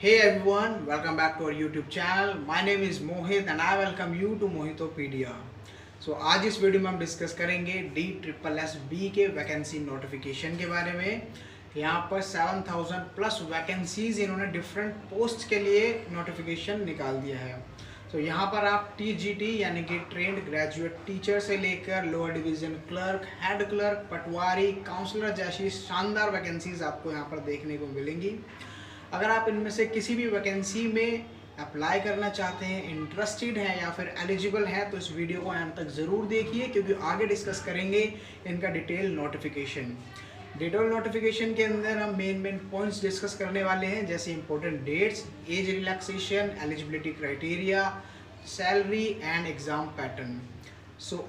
Hey everyone, welcome back to our YouTube channel. My name is Mohit and I welcome you to Mohitopedia. So आज इस video में हम discuss करेंगे DSSB के vacancy notification के बारे में। यहाँ पर 7000 प्लस वैकेंसीज इन्होंने डिफरेंट पोस्ट के लिए नोटिफिकेशन निकाल दिया है। तो यहाँ पर आप TGT यानी कि ट्रेंड ग्रेजुएट टीचर से लेकर lower division clerk, head clerk, पटवारी, काउंसलर जैसी शानदार वैकेंसीज आपको यहाँ पर देखने को मिलेंगी। अगर आप इनमें से किसी भी वैकेंसी में अप्लाई करना चाहते हैं, इंटरेस्टेड हैं या फिर एलिजिबल हैं, तो इस वीडियो को अंत तक ज़रूर देखिए क्योंकि आगे डिस्कस करेंगे इनका डिटेल नोटिफिकेशन। डिटेल नोटिफिकेशन के अंदर हम मेन पॉइंट्स डिस्कस करने वाले हैं, जैसे important dates, age relaxation, eligibility criteria, salary and exam pattern.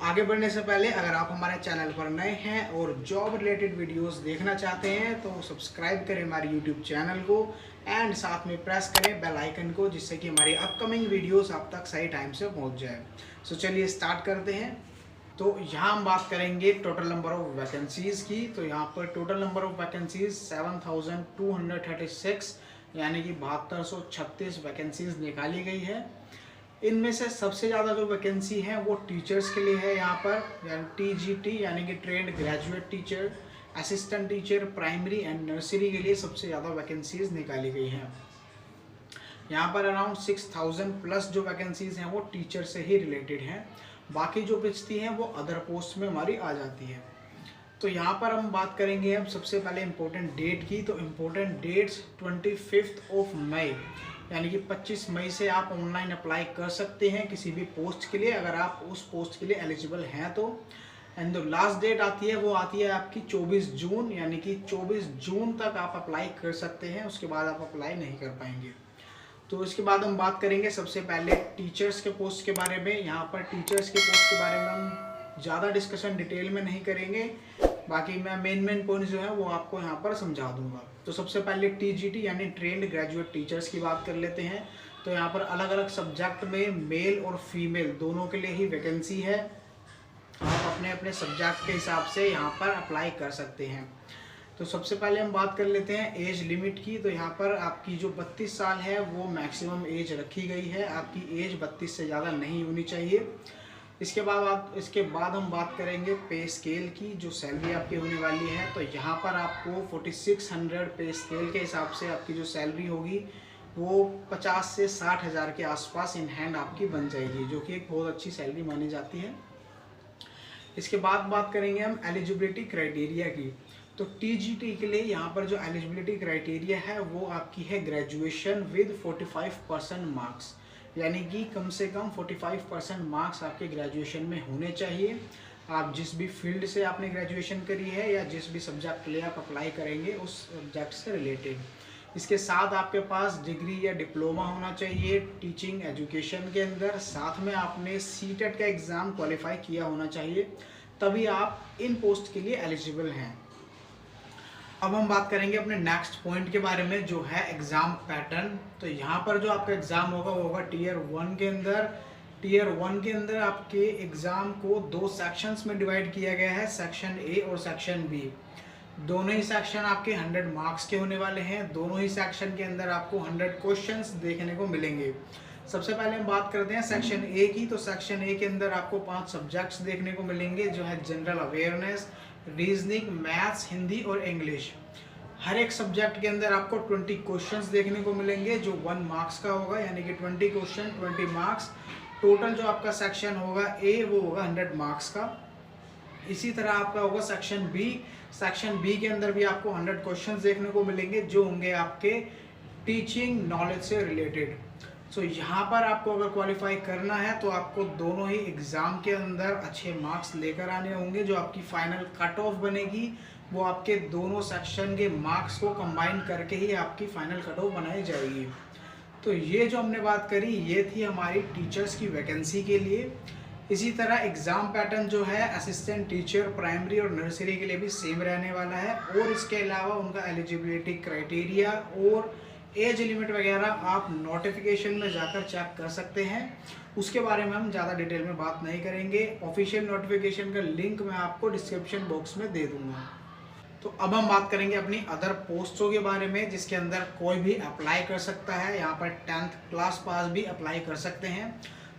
आगे बढ़ने से पहले अगर आप हमारे चैनल पर नए हैं और जॉब रिलेटेड वीडियोस देखना चाहते हैं तो सब्सक्राइब करें हमारे यूट्यूब चैनल को एंड साथ में प्रेस करें बेल आइकन को, जिससे कि हमारी अपकमिंग वीडियोस आप तक सही टाइम से पहुंच जाए। चलिए स्टार्ट करते हैं। तो यहाँ हम बात करेंगे टोटल नंबर ऑफ वैकेंसीज़ की। तो यहाँ पर टोटल नंबर ऑफ वैकेंसीज 7236 यानी कि 7236 वैकेंसीज निकाली गई है। इनमें से सबसे ज़्यादा जो वैकेंसी है वो टीचर्स के लिए है। यहाँ पर यानी TGT यानी कि trained graduate teacher, assistant teacher, primary and nursery के लिए सबसे ज़्यादा वैकेंसीज निकाली गई हैं। यहाँ पर अराउंड 6000 प्लस जो वैकेंसीज हैं वो टीचर से ही रिलेटेड हैं। बाकी जो बचती हैं वो अदर पोस्ट में हमारी आ जाती है। तो यहाँ पर हम बात करेंगे अब सबसे पहले इम्पोर्टेंट डेट की। तो इम्पोर्टेंट डेट्स 25 मई यानी कि 25 मई से आप ऑनलाइन अप्लाई कर सकते हैं किसी भी पोस्ट के लिए, अगर आप उस पोस्ट के लिए एलिजिबल हैं तो। एंड जो लास्ट डेट आती है वो आती है आपकी 24 जून, यानी कि 24 जून तक आप अप्लाई कर सकते हैं, उसके बाद आप अप्लाई नहीं कर पाएंगे। तो इसके बाद हम बात करेंगे सबसे पहले टीचर्स के पोस्ट के बारे में। यहाँ पर टीचर्स के पोस्ट के बारे में हम ज़्यादा डिस्कशन डिटेल में नहीं करेंगे, बाकी मैं मेन पॉइंट्स जो है वो आपको यहाँ पर समझा दूंगा। तो सबसे पहले TGT यानी ट्रेंड ग्रेजुएट टीचर्स की बात कर लेते हैं। तो यहाँ पर अलग अलग सब्जेक्ट में मेल और फीमेल दोनों के लिए ही वैकेंसी है। आप अपने अपने सब्जेक्ट के हिसाब से यहाँ पर अप्लाई कर सकते हैं। तो सबसे पहले हम बात कर लेते हैं एज लिमिट की। तो यहाँ पर आपकी जो 32 साल है वो मैक्सिमम एज रखी गई है। आपकी एज 32 से ज़्यादा नहीं होनी चाहिए। इसके बाद हम बात करेंगे पे स्केल की, जो सैलरी आपकी होने वाली है। तो यहाँ पर आपको 4600 पे स्केल के हिसाब से आपकी जो सैलरी होगी वो 50 से 60 हज़ार के आसपास इन हैंड आपकी बन जाएगी, जो कि एक बहुत अच्छी सैलरी मानी जाती है। इसके बाद बात करेंगे हम एलिजिबिलिटी क्राइटेरिया की। तो TGT के लिए यहाँ पर जो एलिजिबिलिटी क्राइटेरिया है वो आपकी है ग्रेजुएशन विद 45% मार्क्स, यानी कि कम से कम 45% मार्क्स आपके ग्रेजुएशन में होने चाहिए। आप जिस भी फील्ड से आपने ग्रेजुएशन करी है या जिस भी सब्जेक्ट के लिए आप अप्लाई करेंगे उस सब्जेक्ट से रिलेटेड। इसके साथ आपके पास डिग्री या डिप्लोमा होना चाहिए टीचिंग एजुकेशन के अंदर। साथ में आपने CTET का एग्ज़ाम क्वालिफाई किया होना चाहिए, तभी आप इन पोस्ट के लिए एलिजिबल हैं। अब हम बात करेंगे अपने नेक्स्ट पॉइंट के बारे में, जो है एग्ज़ाम पैटर्न। तो यहाँ पर जो आपका एग्ज़ाम होगा वो होगा टियर 1 के अंदर। टियर 1 के अंदर आपके एग्ज़ाम को 2 सेक्शंस में डिवाइड किया गया है, सेक्शन A और सेक्शन B। दोनों ही सेक्शन आपके 100 मार्क्स के होने वाले हैं। दोनों ही सेक्शन के अंदर आपको 100 क्वेश्चंस देखने को मिलेंगे। सबसे पहले हम बात करते हैं सेक्शन A की। तो सेक्शन A के अंदर आपको 5 सब्जेक्ट्स देखने को मिलेंगे, जो है general awareness, reasoning, maths, Hindi और इंग्लिश। हर एक सब्जेक्ट के अंदर आपको 20 क्वेश्चंस देखने को मिलेंगे, जो 1 मार्क्स का होगा, यानी कि 20 क्वेश्चन 20 मार्क्स। टोटल जो आपका सेक्शन होगा A वो होगा 100 मार्क्स का। इसी तरह आपका होगा सेक्शन B। सेक्शन B के अंदर भी आपको 100 क्वेश्चंस देखने को मिलेंगे, जो होंगे आपके टीचिंग नॉलेज से रिलेटेड। यहाँ पर आपको अगर क्वालिफाई करना है तो आपको दोनों ही एग्ज़ाम के अंदर अच्छे मार्क्स लेकर आने होंगे। जो आपकी फाइनल कट ऑफ बनेगी वो आपके दोनों सेक्शन के मार्क्स को कंबाइन करके ही आपकी फाइनल कट ऑफ बनाई जाएगी। तो ये जो हमने बात करी ये थी हमारी टीचर्स की वैकेंसी के लिए। इसी तरह एग्ज़ाम पैटर्न जो है असिस्टेंट टीचर, प्राइमरी और नर्सरी के लिए भी सेम रहने वाला है। और इसके अलावा उनका एलिजिबिलिटी क्राइटेरिया और एज लिमिट वगैरह आप नोटिफिकेशन में जाकर चेक कर सकते हैं। उसके बारे में हम ज़्यादा डिटेल में बात नहीं करेंगे। ऑफिशियल नोटिफिकेशन का लिंक मैं आपको डिस्क्रिप्शन बॉक्स में दे दूँगा। तो अब हम बात करेंगे अपनी अदर पोस्टों के बारे में जिसके अंदर कोई भी अप्लाई कर सकता है। यहाँ पर 10th क्लास पास भी अप्लाई कर सकते हैं।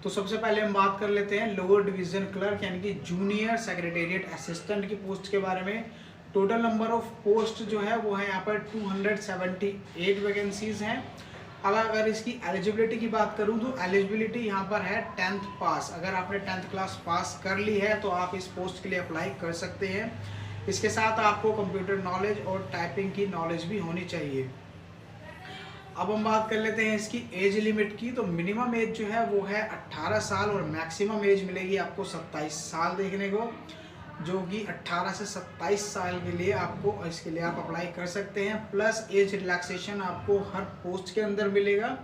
तो सबसे पहले हम बात कर लेते हैं लोअर डिवीजन क्लर्क यानी कि जूनियर सेक्रेटेरिएट असिस्टेंट की पोस्ट के बारे में। टोटल नंबर ऑफ पोस्ट जो है वो है यहाँ पर 278 वैकेंसीज हैं। अब अगर इसकी एलिजिबिलिटी की बात करूँ तो एलिजिबिलिटी यहाँ पर है 10th पास। अगर आपने 10th क्लास पास कर ली है तो आप इस पोस्ट के लिए अप्लाई कर सकते हैं। इसके साथ आपको कंप्यूटर नॉलेज और टाइपिंग की नॉलेज भी होनी चाहिए। अब हम बात कर लेते हैं इसकी एज लिमिट की। तो मिनिमम एज जो है वो है 18 साल और मैक्सिमम एज मिलेगी आपको 27 साल देखने को, जो कि 18 से 27 साल के लिए आपको इसके लिए आप अप्लाई कर सकते हैं। प्लस एज रिलैक्सेशन आपको हर पोस्ट के अंदर मिलेगा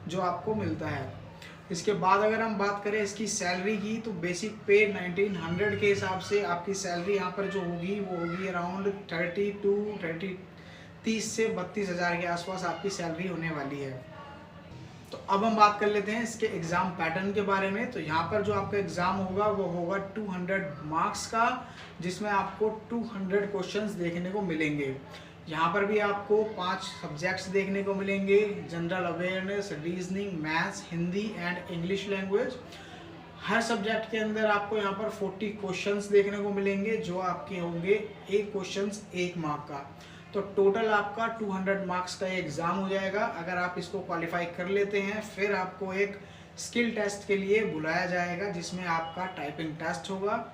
जो आपको मिलता है। इसके बाद अगर हम बात करें इसकी सैलरी की तो बेसिक पे 1900 के हिसाब से आपकी सैलरी यहाँ पर जो होगी वो होगी अराउंड 30 से 32 हज़ार के आसपास आपकी सैलरी होने वाली है। तो अब हम बात कर लेते हैं इसके एग्ज़ाम पैटर्न के बारे में। तो यहाँ पर जो आपका एग्ज़ाम होगा वो होगा 200 मार्क्स का, जिसमें आपको 200 क्वेश्चंस देखने को मिलेंगे। यहाँ पर भी आपको 5 सब्जेक्ट्स देखने को मिलेंगे, general awareness, reasoning, maths, Hindi and English language. Her subject के अंदर आपको यहाँ पर 40 क्वेश्चंस देखने को मिलेंगे जो आपके होंगे एक क्वेश्चंस 1 मार्क का। तो टोटल आपका 200 मार्क्स का एग्ज़ाम हो जाएगा। अगर आप इसको क्वालिफाई कर लेते हैं फिर आपको एक स्किल टेस्ट के लिए बुलाया जाएगा जिसमें आपका टाइपिंग टेस्ट होगा।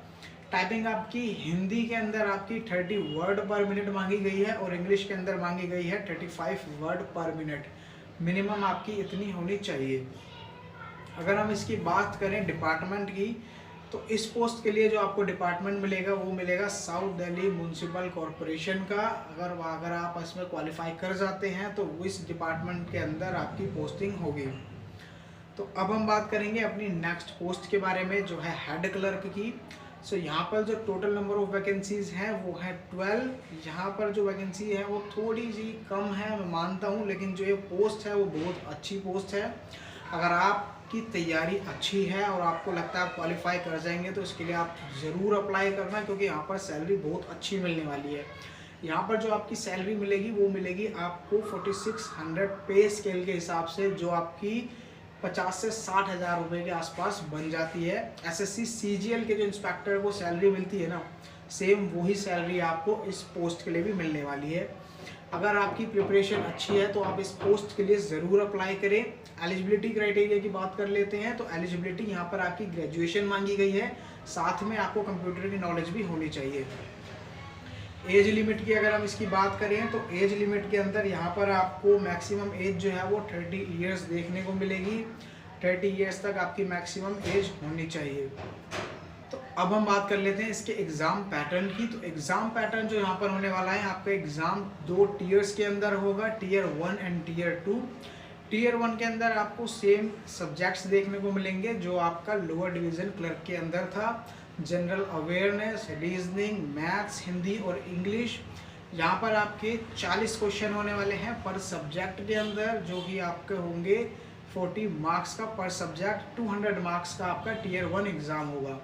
टाइपिंग आपकी हिंदी के अंदर आपकी 30 वर्ड पर मिनट मांगी गई है और इंग्लिश के अंदर मांगी गई है 35 वर्ड पर मिनट। मिनिमम आपकी इतनी होनी चाहिए। अगर हम इसकी बात करें डिपार्टमेंट की तो इस पोस्ट के लिए जो आपको डिपार्टमेंट मिलेगा वो मिलेगा साउथ दिल्ली म्यूनसिपल कॉरपोरेशन का। अगर आप इसमें क्वालिफाई कर जाते हैं तो इस डिपार्टमेंट के अंदर आपकी पोस्टिंग होगी। तो अब हम बात करेंगे अपनी नेक्स्ट पोस्ट के बारे में जो है हेड क्लर्क की। सो यहाँ पर जो टोटल नंबर ऑफ वैकेंसीज हैं वो है 12। यहाँ पर जो वैकेंसी है वो थोड़ी सी कम है मैं मानता हूँ, लेकिन जो ये पोस्ट है वो बहुत अच्छी पोस्ट है। अगर आपकी तैयारी अच्छी है और आपको लगता है आप क्वालिफाई कर जाएंगे तो इसके लिए आप ज़रूर अप्लाई करना, क्योंकि यहाँ पर सैलरी बहुत अच्छी मिलने वाली है। यहाँ पर जो आपकी सैलरी मिलेगी वो मिलेगी आपको 4600 पे स्केल के हिसाब से, जो आपकी 50 से 60 हज़ार रुपये के आसपास बन जाती है। एसएससी सीजीएल के जो इंस्पेक्टर को सैलरी मिलती है ना, सेम वही सैलरी आपको इस पोस्ट के लिए भी मिलने वाली है। अगर आपकी प्रिपरेशन अच्छी है तो आप इस पोस्ट के लिए ज़रूर अप्लाई करें। एलिजिबिलिटी क्राइटेरिया की बात कर लेते हैं। तो एलिजिबिलिटी यहाँ पर आपकी ग्रेजुएशन मांगी गई है, साथ में आपको कंप्यूटर की नॉलेज भी होनी चाहिए। एज लिमिट की अगर हम इसकी बात करें तो एज लिमिट के अंदर यहाँ पर आपको मैक्सिमम एज जो है वो 30 ईयर्स देखने को मिलेगी। 30 ईयर्स तक आपकी मैक्सिमम एज होनी चाहिए। तो अब हम बात कर लेते हैं इसके एग्ज़ाम पैटर्न की। तो एग्ज़ाम पैटर्न जो यहाँ पर होने वाला है, आपका एग्ज़ाम 2 टीयर्स के अंदर होगा, टीयर 1 एंड टीयर 2। टीयर 1 के अंदर आपको सेम सब्जेक्ट्स देखने को मिलेंगे जो आपका लोअर डिवीज़न क्लर्क के अंदर था, general awareness, reasoning, maths, Hindi और इंग्लिश। यहाँ पर आपके 40 क्वेश्चन होने वाले हैं पर सब्जेक्ट के अंदर, जो कि आपके होंगे 40 मार्क्स का पर सब्जेक्ट। 200 मार्क्स का आपका टीयर 1 एग्ज़ाम होगा।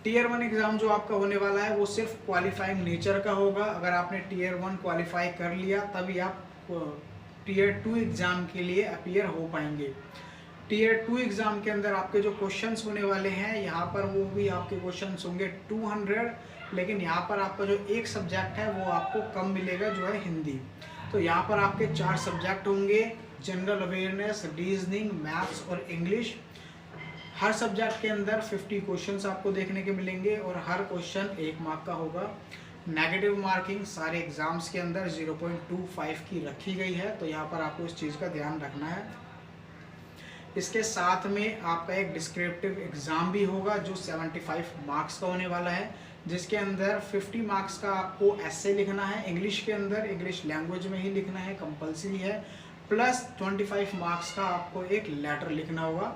टीयर 1 एग्ज़ाम जो आपका होने वाला है वो सिर्फ क्वालिफाइंग नेचर का होगा। अगर आपने टीयर 1 क्वालिफाई कर लिया तभी आप टीयर 2 एग्ज़ाम के लिए अपीयर हो पाएंगे। टीयर 2 एग्ज़ाम के अंदर आपके जो क्वेश्चंस होने वाले हैं यहाँ पर वो भी आपके क्वेश्चंस होंगे 200, लेकिन यहाँ पर आपका जो एक सब्जेक्ट है वो आपको कम मिलेगा जो है हिंदी। तो यहाँ पर आपके 4 सब्जेक्ट होंगे, जनरल अवेयरनेस, रीजनिंग, मैथ्स और इंग्लिश। हर सब्जेक्ट के अंदर 50 क्वेश्चंस आपको देखने के मिलेंगे और हर क्वेश्चन 1 मार्क का होगा। नेगेटिव मार्किंग सारे एग्ज़ाम्स के अंदर 0.25 की रखी गई है, तो यहाँ पर आपको इस चीज़ का ध्यान रखना है। इसके साथ में आपका एक डिस्क्रिप्टिव एग्ज़ाम भी होगा जो 75 मार्क्स का होने वाला है, जिसके अंदर 50 मार्क्स का आपको एसे लिखना है इंग्लिश के अंदर, इंग्लिश लैंग्वेज में ही लिखना है, कंपलसरी है। प्लस 25 मार्क्स का आपको एक लेटर लिखना होगा।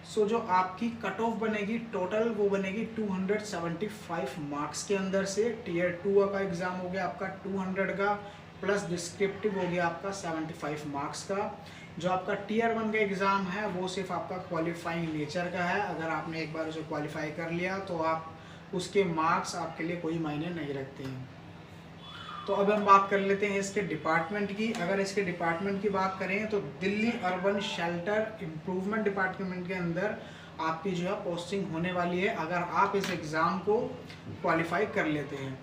सो जो आपकी कट ऑफ बनेगी टोटल वो बनेगी 275 मार्क्स के अंदर से। टीयर 2 का एग्ज़ाम हो गया आपका 200 का, प्लस डिस्क्रिप्टिव हो गया आपका 75 मार्क्स का। जो आपका टीयर 1 का एग्ज़ाम है वो सिर्फ आपका क्वालिफाइंग नेचर का है। अगर आपने एक बार उसे क्वालिफाई कर लिया तो आप उसके मार्क्स आपके लिए कोई मायने नहीं रखते हैं। तो अब हम बात कर लेते हैं इसके डिपार्टमेंट की। अगर इसके डिपार्टमेंट की बात करें तो Delhi urban shelter improvement department के अंदर आपकी जो है पोस्टिंग होने वाली है, अगर आप इस एग्ज़ाम को क्वालिफाई कर लेते हैं।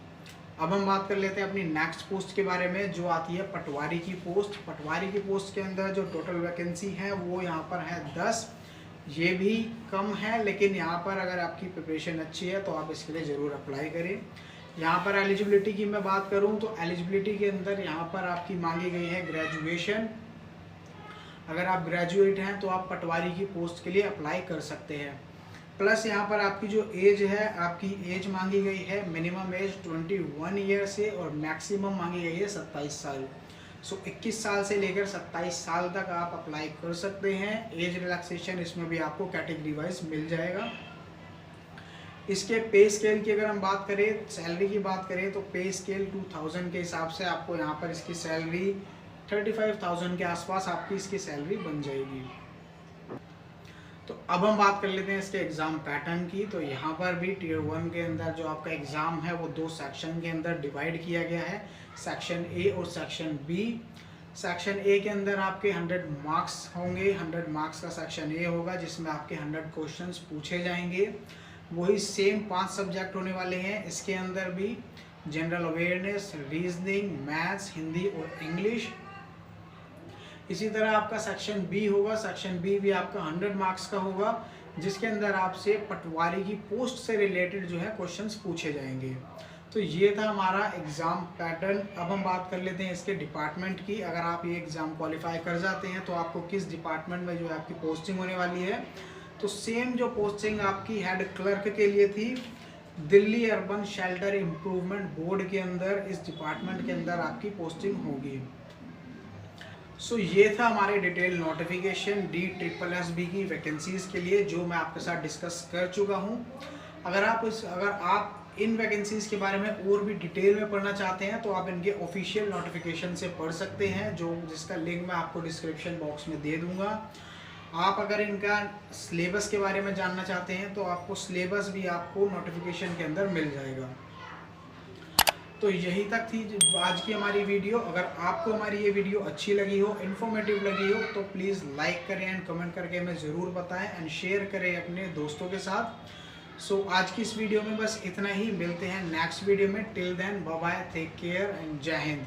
अब हम बात कर लेते हैं अपनी नेक्स्ट पोस्ट के बारे में, जो आती है पटवारी की पोस्ट। पटवारी की पोस्ट के अंदर जो टोटल वैकेंसी है वो यहाँ पर है 10। ये भी कम है, लेकिन यहाँ पर अगर आपकी प्रिपरेशन अच्छी है तो आप इसके लिए ज़रूर अप्लाई करें। यहाँ पर एलिजिबिलिटी की मैं बात करूँ तो एलिजिबिलिटी के अंदर यहाँ पर आपकी मांगी गई है ग्रेजुएशन। अगर आप ग्रेजुएट हैं तो आप पटवारी की पोस्ट के लिए अप्लाई कर सकते हैं। प्लस यहाँ पर आपकी जो एज है, आपकी एज मांगी गई है मिनिमम एज 21 ईयर से और मैक्सिमम मांगी गई है 27 साल। सो 21 साल से लेकर 27 साल तक आप अप्लाई कर सकते हैं। एज रिलैक्सेशन इसमें भी आपको कैटेगरी वाइज मिल जाएगा। इसके पे स्केल की अगर हम बात करें, सैलरी की बात करें तो पे स्केल 2000 के हिसाब से आपको यहाँ पर इसकी सैलरी 35,000 के आसपास आपकी इसकी सैलरी बन जाएगी। तो अब हम बात कर लेते हैं इसके एग्ज़ाम पैटर्न की। तो यहाँ पर भी टियर 1 के अंदर जो आपका एग्ज़ाम है वो 2 सेक्शन के अंदर डिवाइड किया गया है, सेक्शन ए और सेक्शन बी। सेक्शन ए के अंदर आपके 100 मार्क्स होंगे। 100 मार्क्स का सेक्शन ए होगा जिसमें आपके 100 क्वेश्चंस पूछे जाएंगे। वही सेम 5 सब्जेक्ट होने वाले हैं इसके अंदर भी, general awareness, reasoning, maths, Hindi और इंग्लिश। इसी तरह आपका सेक्शन बी होगा। सेक्शन बी भी आपका 100 मार्क्स का होगा जिसके अंदर आपसे पटवारी की पोस्ट से रिलेटेड जो है क्वेश्चंस पूछे जाएंगे। तो ये था हमारा एग्ज़ाम पैटर्न। अब हम बात कर लेते हैं इसके डिपार्टमेंट की। अगर आप ये एग्ज़ाम क्वालिफाई कर जाते हैं तो आपको किस डिपार्टमेंट में जो है आपकी पोस्टिंग होने वाली है, तो सेम जो पोस्टिंग आपकी हेड क्लर्क के लिए थी, Delhi urban shelter improvement board के अंदर इस डिपार्टमेंट के अंदर आपकी पोस्टिंग होगी। सो ये था हमारे डिटेल नोटिफिकेशन DSSB की वैकेंसीज़ के लिए, जो मैं आपके साथ डिस्कस कर चुका हूँ। अगर आप इन वैकेंसीज़ के बारे में और भी डिटेल में पढ़ना चाहते हैं तो आप इनके ऑफिशियल नोटिफिकेशन से पढ़ सकते हैं, जिसका लिंक मैं आपको डिस्क्रिप्शन बॉक्स में दे दूँगा। आप अगर इनका सिलेबस के बारे में जानना चाहते हैं तो आपको सिलेबस भी आपको नोटिफिकेशन के अंदर मिल जाएगा। तो यही तक थी आज की हमारी वीडियो। अगर आपको हमारी ये वीडियो अच्छी लगी हो, इन्फॉर्मेटिव लगी हो, तो प्लीज़ लाइक करें एंड कमेंट करके हमें ज़रूर बताएं एंड शेयर करें अपने दोस्तों के साथ। सो आज की इस वीडियो में बस इतना ही। मिलते हैं नेक्स्ट वीडियो में। Till then bye bye, take care and Jai Hind.